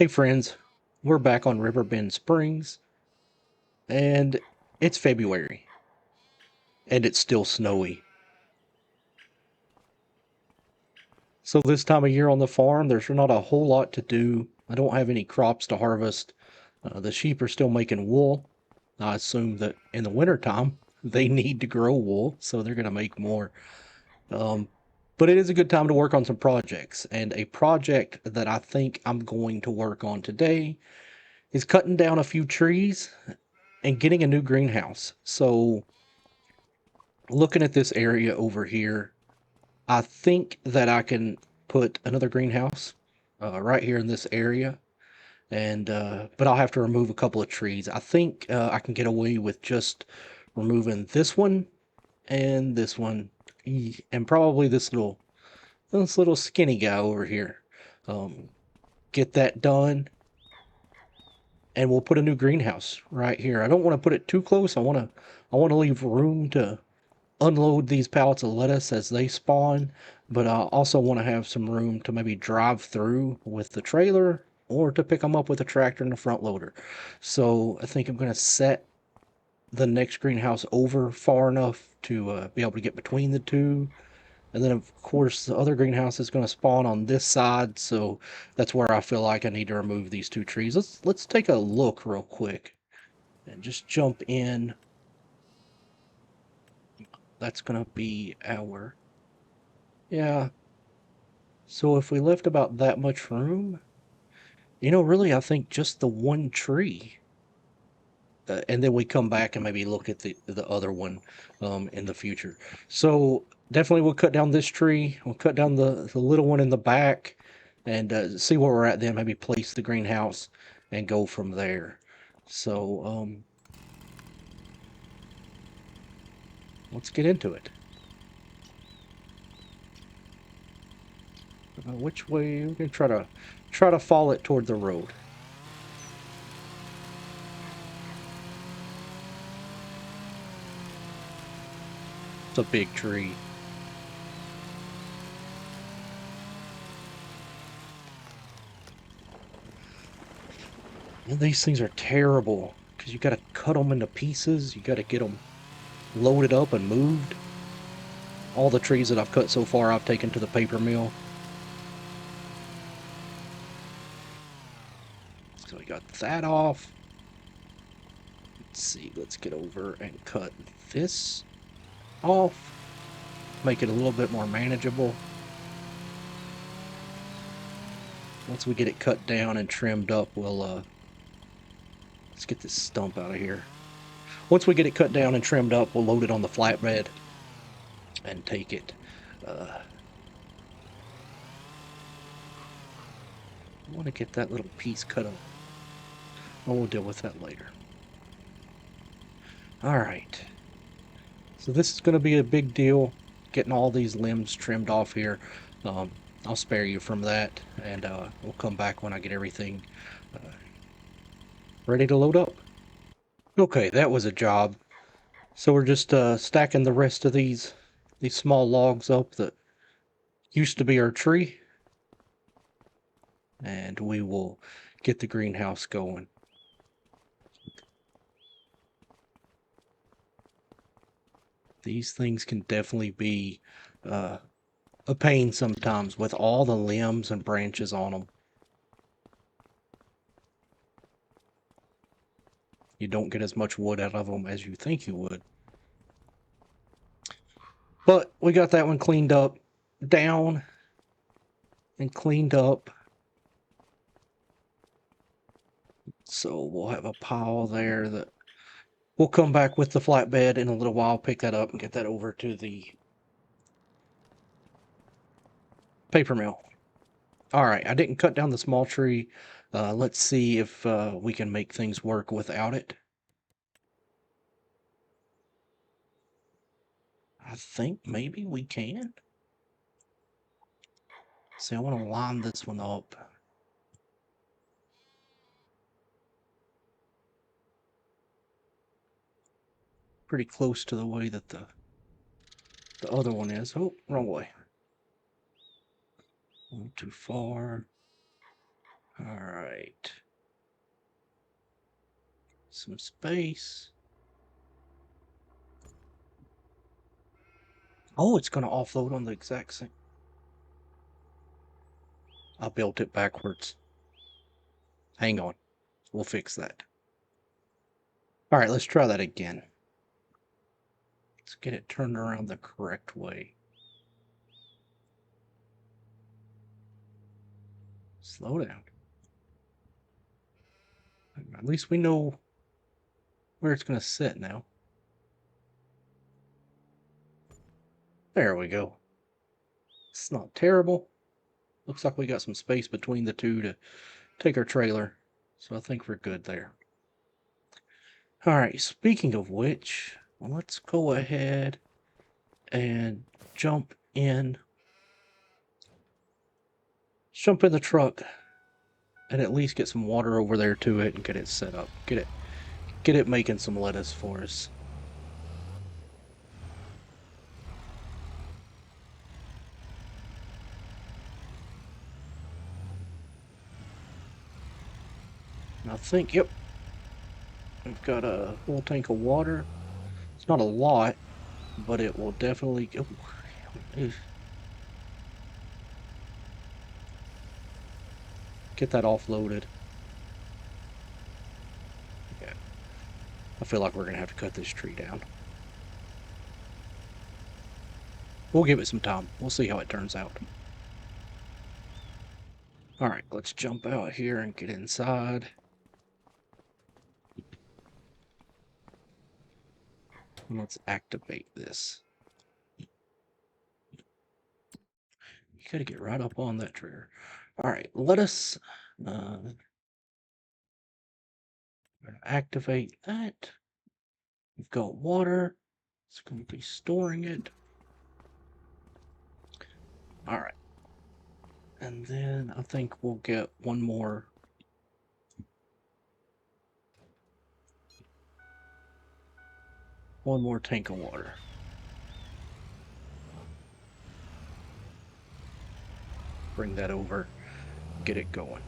Hey friends, we're back on Riverbend Springs, and it's February, and it's still snowy. So this time of year on the farm, there's not a whole lot to do. I don't have any crops to harvest. The sheep are still making wool. I assume that in the wintertime, they need to grow wool, so they're going to make more. Um, but it is a good time to work on some projects, and a project that I think I'm going to work on today is cutting down a few trees and getting a new greenhouse. So looking at this area over here, I think that I can put another greenhouse right here in this area. And but I'll have to remove a couple of trees. I think I can get away with just removing this one and this one, and probably this little skinny guy over here. Um, get that done, and we'll put a new greenhouse right here. I don't want to put it too close. I want to leave room to unload these pallets of lettuce as they spawn, but I also want to have some room to maybe drive through with the trailer or to pick them up with a tractor and a front loader. So I think I'm going to set the next greenhouse over far enough to be able to get between the two. And then, of course, the other greenhouse is going to spawn on this side, so that's where I feel like I need to remove these two trees. Let's take a look real quick and just jump in. That's going to be our, yeah. So if we left about that much room, really, I think just the one tree, and then we come back and maybe look at the other one in the future. So definitely we'll cut down this tree. We'll cut down the little one in the back and see where we're at then. Maybe place the greenhouse and go from there. So let's get into it. Which way? We're gonna try to follow it toward the road. It's a big tree. And these things are terrible because you got to cut them into pieces. You got to get them loaded up and moved. All the trees that I've cut so far, I've taken to the paper mill. So we got that off. Let's see, let's get over and cut this off. Make it a little bit more manageable. Once we get it cut down and trimmed up, we'll, let's get this stump out of here. Once we get it cut down and trimmed up, we'll load it on the flatbed and take it. I want to get that little piece cut up. Well, we'll deal with that later. All right. So this is going to be a big deal, getting all these limbs trimmed off here. I'll spare you from that, and we'll come back when I get everything ready to load up. Okay, that was a job. So we're just stacking the rest of these small logs up that used to be our tree, and we will get the greenhouse going. These things can definitely be a pain sometimes with all the limbs and branches on them. You don't get as much wood out of them as you think you would. But we got that one cleaned up, down and cleaned up. So we'll have a pile there that we'll come back with the flatbed in a little while, pick that up and get that over to the paper mill. All right, I didn't cut down the small tree. Let's see if we can make things work without it. I think maybe we can. See, I want to line this one up. Pretty close to the way that the other one is. Oh, wrong way. A little too far. All right. right. Some space. Oh, it's going to offload on the exact same. I built it backwards. Hang on. We'll fix that. All right, let's try that again. Let's get it turned around the correct way. Slow down. At least we know where it's going to sit now. There we go. It's not terrible. Looks like we got some space between the two to take our trailer. So I think we're good there. All right, speaking of which, let's go ahead and jump in the truck and at least get some water over there to it and get it set up. Get it making some lettuce for us. I think, yep, we've got a full tank of water. It's not a lot, but it will definitely get that offloaded. Yeah, I feel like we're gonna have to cut this tree down. We'll give it some time. We'll see how it turns out. All right, let's jump out here and get inside. And let's activate this. You gotta get right up on that trigger. All right, let us activate that. We've got water. It's going to be storing it. All right. And then I think we'll get one more tank of water. Bring that over, get it going.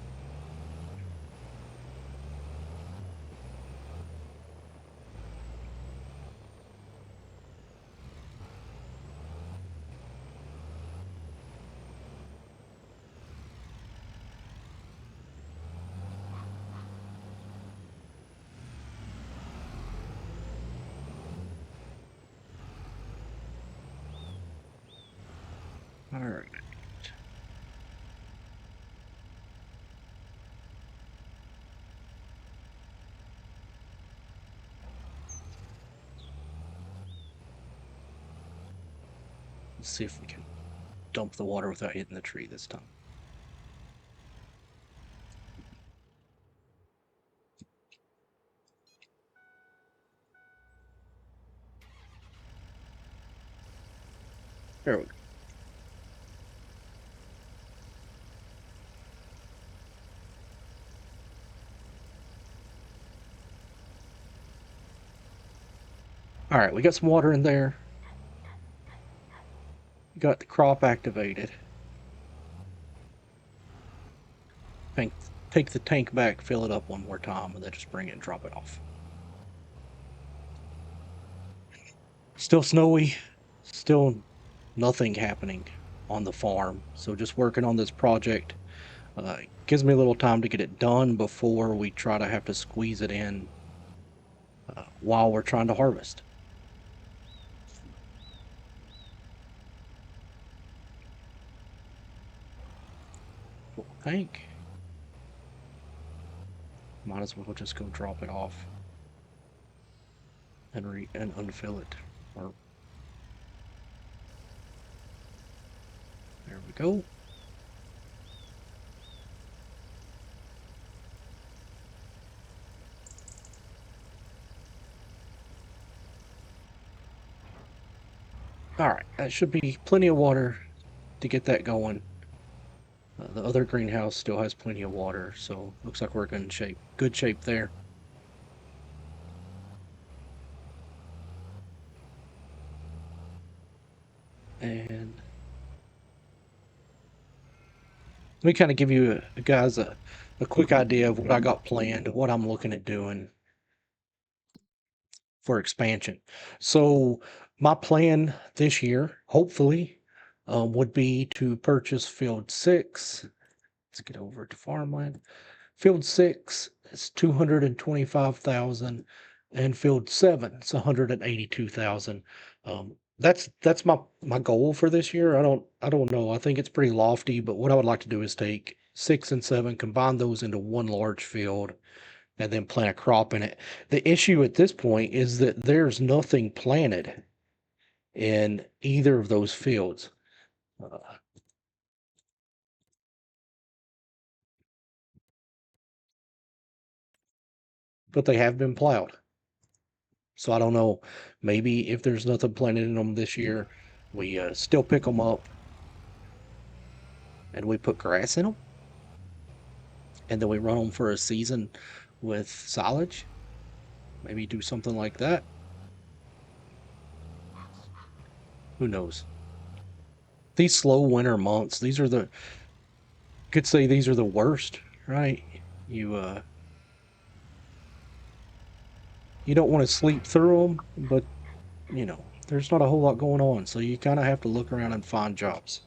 All right. Let's see if we can dump the water without hitting the tree this time. There we go. All right, we got some water in there. We got the crop activated. Take the tank back, fill it up one more time, and then just bring it and drop it off. Still snowy, still nothing happening on the farm. So just working on this project. Gives me a little time to get it done before we try to have to squeeze it in while we're trying to harvest. Full tank. Might as well just go drop it off and unfill it. Or there we go. All right, that should be plenty of water to get that going. The other greenhouse still has plenty of water, so looks like we're in good shape there. And let me kind of give you guys a a quick idea of what I got planned, what I'm looking at doing for expansion. So my plan this year, hopefully, would be to purchase Field 6. Let's get over to farmland. Field 6 is 225,000, and Field 7 is 182,000. That's my goal for this year. I don't know. I think it's pretty lofty, but what I would like to do is take 6 and 7, combine those into one large field, and then plant a crop in it. The issue at this point is that there's nothing planted in either of those fields. Uh, but they have been plowed. So I don't know. Maybe if there's nothing planted in them this year, we still pick them up and we put grass in them, and then we run them for a season with silage. Maybe do something like that. Who knows? These slow winter months, these are the could say these are the worst, right? You don't want to sleep through them, but there's not a whole lot going on, so you kind of have to look around and find jobs.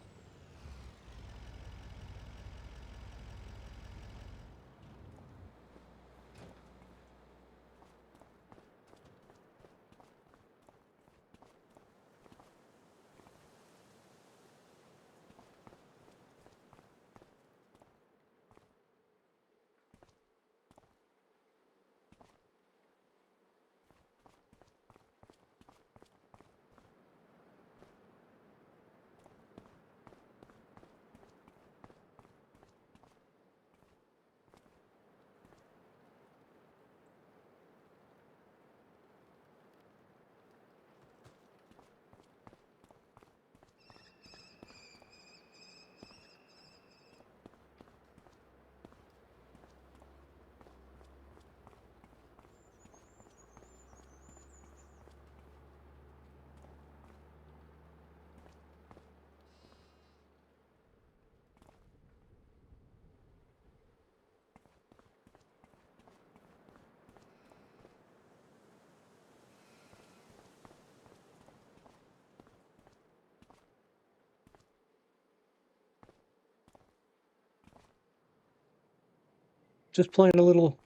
Just playing a little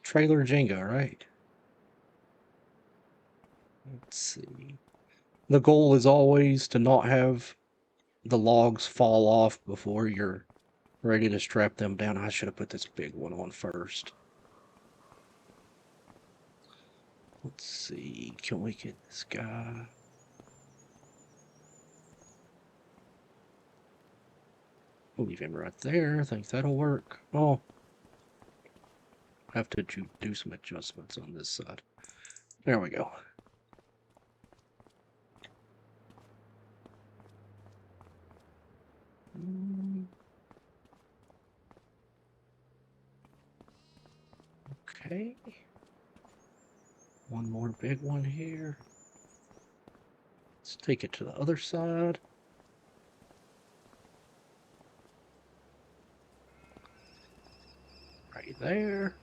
trailer Jenga, right? Let's see. The goal is always to not have the logs fall off before you're ready to strap them down. I should have put this big one on first. Let's see. Can we get this guy? We'll leave him right there. I think that'll work. Oh, have to do some adjustments on this side. There we go. Okay. One more big one here. Let's take it to the other side. Right there.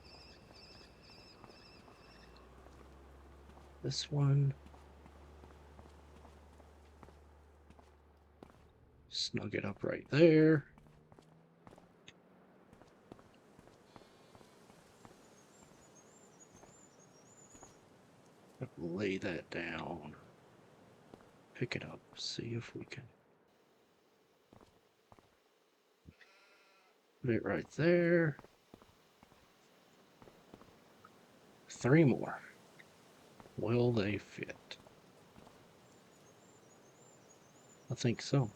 This one. Snug it up right there. Lay that down. Pick it up. See if we can put it right there. 3 more. Will they fit? I think so.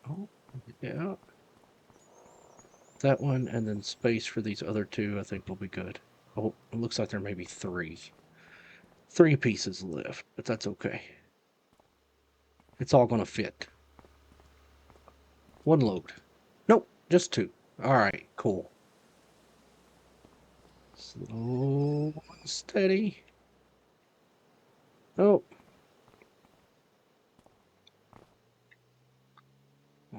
Oh, yeah. That one, and then space for these other 2, I think will be good. Oh, it looks like there may be 3. 3 pieces left, but that's okay. It's all going to fit. 1 load. Nope, just 2. All right, cool. Slow and steady. Oh.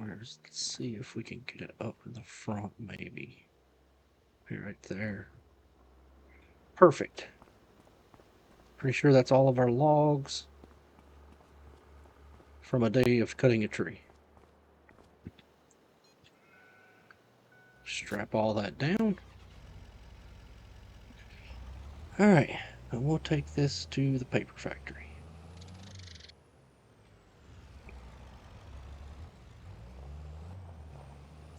Let's see if we can get it up in the front, maybe. Right there. Perfect. Pretty sure that's all of our logs from a day of cutting a tree. Strap all that down. Alright, and we'll take this to the paper factory.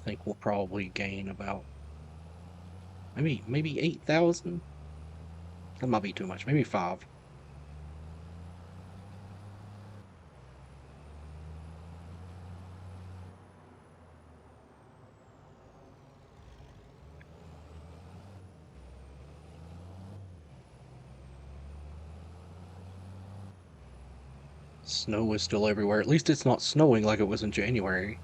I think we'll probably gain about maybe 8,000. That might be too much. Maybe 5. Snow is still everywhere. At least it's not snowing like it was in January.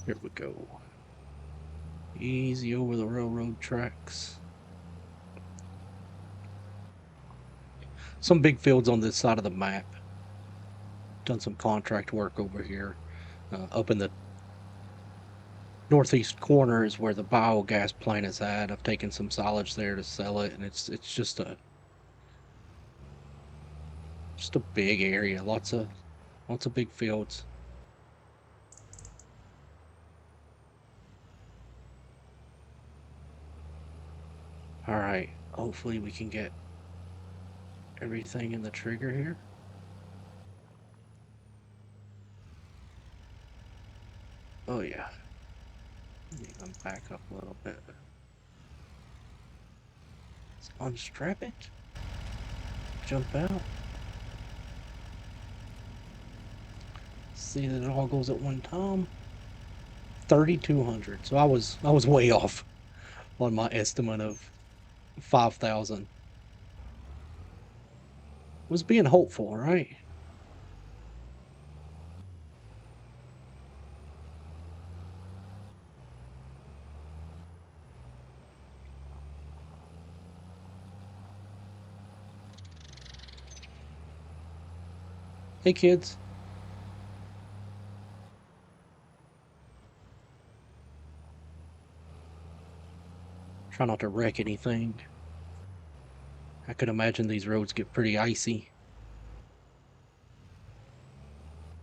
Here we go. Easy over the railroad tracks. Some big fields on this side of the map. Done some contract work over here. Up in the northeast corner is where the biogas plant is at. I've taken some silage there to sell it, and it's just a big area. Lots of big fields. All right, hopefully we can get everything in the trigger here. Oh yeah. Let me back up a little bit. Let's unstrap it. Jump out. See that it all goes at one time. 3,200. So I was way off on my estimate of 5,000. Was being hopeful, right? Hey kids. Try not to wreck anything. I could imagine these roads get pretty icy.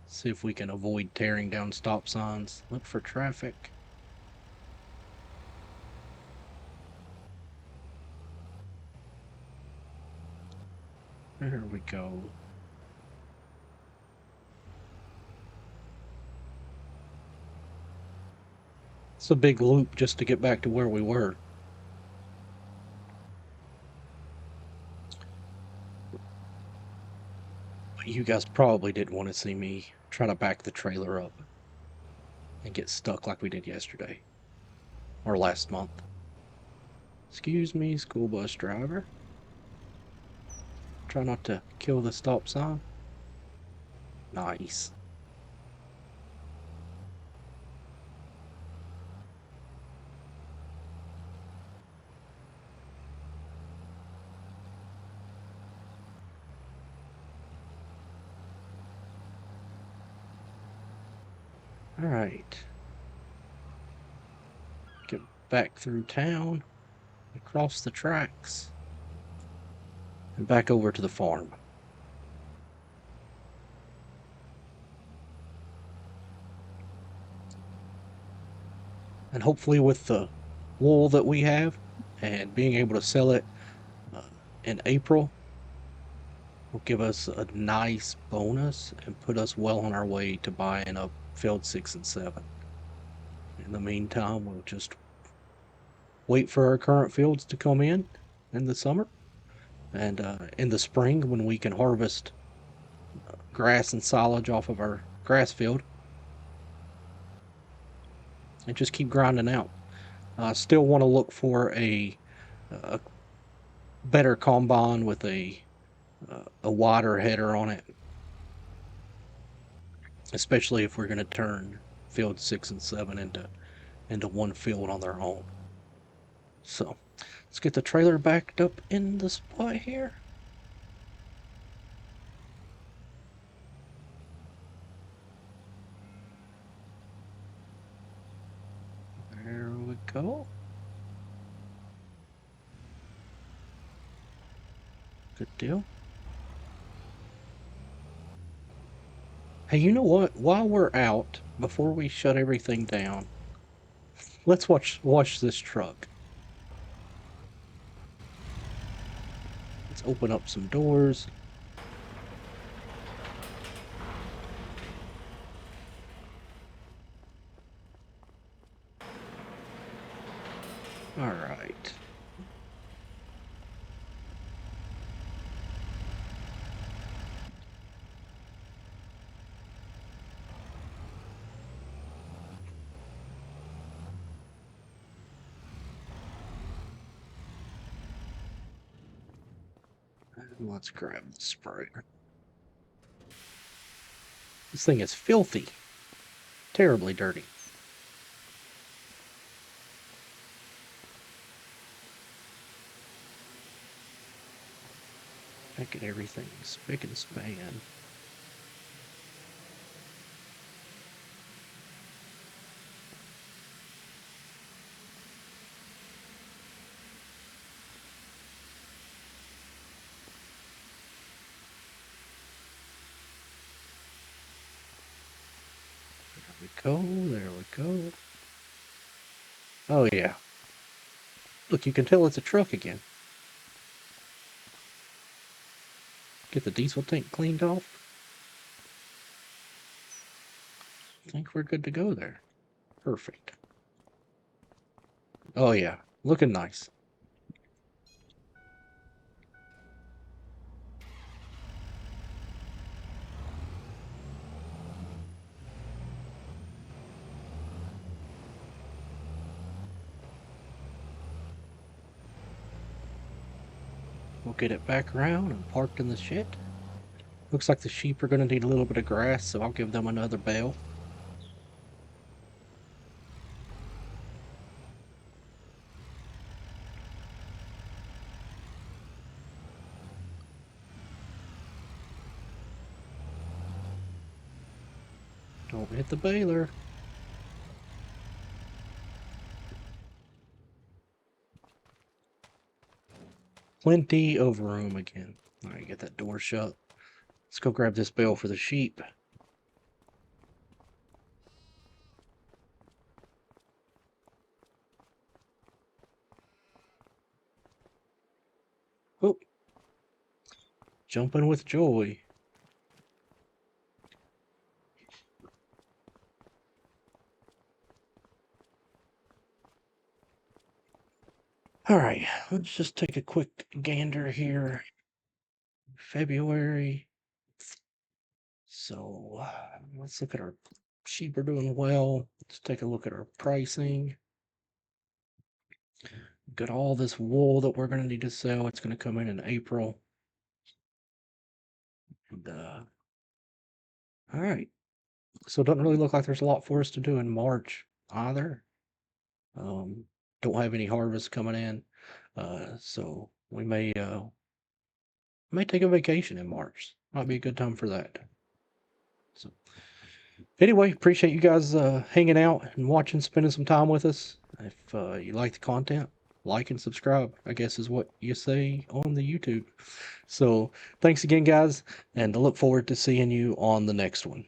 See if we can avoid tearing down stop signs. Look for traffic. There we go. It's a big loop just to get back to where we were. But you guys probably didn't want to see me try to back the trailer up and get stuck like we did yesterday. Or last month. Excuse me, school bus driver. Try not to kill the stop sign. Nice. Alright. Get back through town, across the tracks, and back over to the farm. And hopefully with the wool that we have and being able to sell it in April will give us a nice bonus and put us well on our way to buying up field 6 and 7. In the meantime, we'll just wait for our current fields to come in the summer, and in the spring when we can harvest grass and silage off of our grass field, and just keep grinding out. I still want to look for a better combine with a wider header on it, especially if we're going to turn field 6 and 7 into one field on their own. So let's get the trailer backed up in the spot here. There we go. Good deal. Hey, you know what? While we're out, before we shut everything down, let's watch this truck. Let's open up some doors. All right. Let's grab the sprayer. This thing is filthy. Terribly dirty. Making everything spick and span. There we go. Oh yeah. Look, you can tell it's a truck again. Get the diesel tank cleaned off. I think we're good to go there. Perfect. Oh yeah, looking nice. We'll get it back around and parked in the shed. Looks like the sheep are going to need a little bit of grass, so I'll give them another bale. Don't hit the baler. Plenty of room again. All right, get that door shut. Let's go grab this bale for the sheep. Oh, jumping with joy. All right, let's just take a quick gander here. February. So let's look at our sheep are doing well. Let's take a look at our pricing. Got all this wool that we're going to need to sell. It's going to come in April. And, all right. So it doesn't really look like there's a lot for us to do in March either. Don't have any harvest coming in. So we may take a vacation in March. Might be a good time for that. So anyway, appreciate you guys hanging out and watching, spending some time with us. If you like the content, like and subscribe, I guess is what you say on the YouTube. So thanks again, guys, and I look forward to seeing you on the next one.